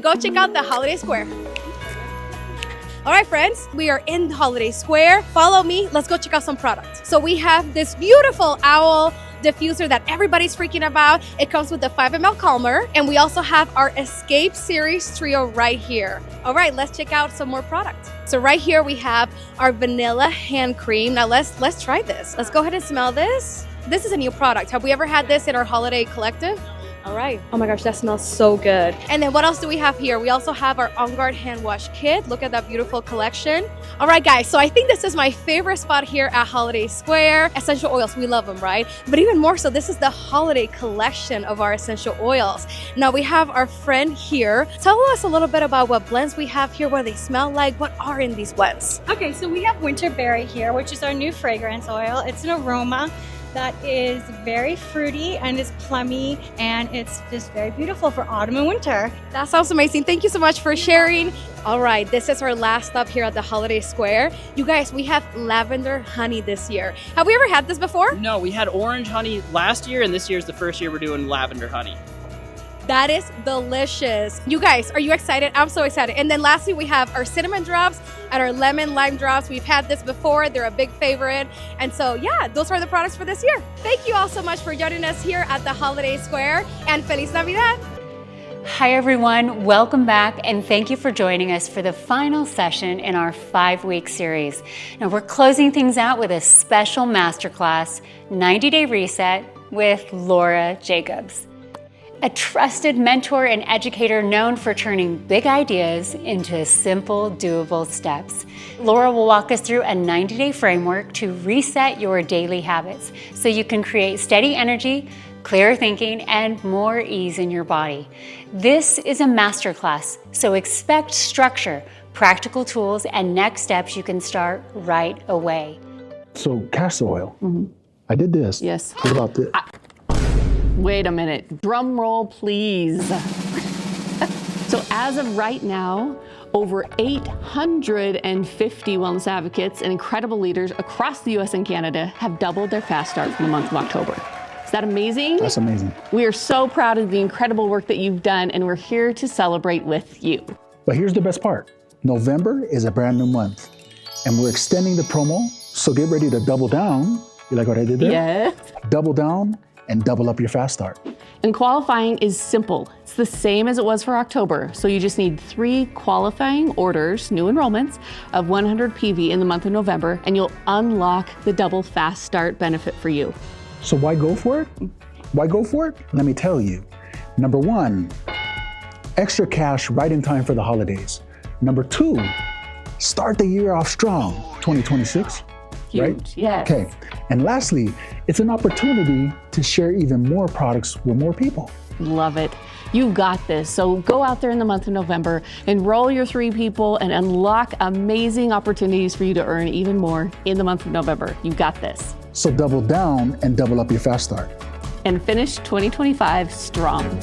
go check out the Holiday Square. All right, friends, we are in the Holiday Square. Follow me. Let's go check out some products. So we have this beautiful owl diffuser that everybody's freaking about. It comes with the 5 ml calmer, and we also have our Escape Series trio right here. All right, let's check out some more products. So right here we have our vanilla hand cream. Now let's try this. Let's go ahead and smell this. This is a new product. Have we ever had this in our holiday collective? All right. Oh my gosh, that smells so good. And then what else do we have here? We also have our On Guard hand wash kit. Look at that beautiful collection. All right, guys. So I think this is my favorite spot here at Holiday Square. Essential oils, we love them, right? But even more so, this is the holiday collection of our essential oils. Now we have our friend here. Tell us a little bit about what blends we have here, what they smell like, what are in these blends. Okay, so we have Winterberry here, which is our new fragrance oil. It's an aroma that is very fruity and is plummy, and it's just very beautiful for autumn and winter. That sounds amazing. Thank you so much for sharing. All right, this is our last stop here at the Holiday Square. You guys, we have lavender honey this year. Have we ever had this before? No, we had orange honey last year, and this year is the first year we're doing lavender honey. That is delicious. You guys, are you excited? I'm so excited. And then lastly, we have our cinnamon drops and our lemon lime drops. We've had this before. They're a big favorite. And so, yeah, those are the products for this year. Thank you all so much for joining us here at the Holiday Square, and Feliz Navidad. Hi everyone, welcome back, and thank you for joining us for the final session in our 5-week series. Now we're closing things out with a special masterclass, 90-day reset with Laura Jacobs, a trusted mentor and educator known for turning big ideas into simple, doable steps. Laura will walk us through a 90-day framework to reset your daily habits so you can create steady energy, clearer thinking, and more ease in your body. This is a masterclass, so expect structure, practical tools, and next steps you can start right away. So castor oil, I did this. Yes. What about this? Wait a minute. Drum roll, please. So as of right now, over 850 wellness advocates and incredible leaders across the US and Canada have doubled their fast start for the month of October. Is that amazing? That's amazing. We are so proud of the incredible work that you've done, and we're here to celebrate with you. But here's the best part. November is a brand new month, and we're extending the promo, so get ready to double down. You like what I did there? Yes. Double down and double up your fast start. And qualifying is simple. It's the same as it was for October. So you just need 3 qualifying orders, new enrollments, of 100 PV in the month of November, and you'll unlock the double fast start benefit for you. So why go for it? Why go for it? Let me tell you. Number 1, extra cash right in time for the holidays. Number 2, start the year off strong, 2026. Huge, right? yes. Okay, and lastly, it's an opportunity to share even more products with more people. Love it. You got this. So go out there in the month of November, enroll your 3 people, and unlock amazing opportunities for you to earn even more in the month of November. You got this. So double down and double up your fast start. And finish 2025 strong.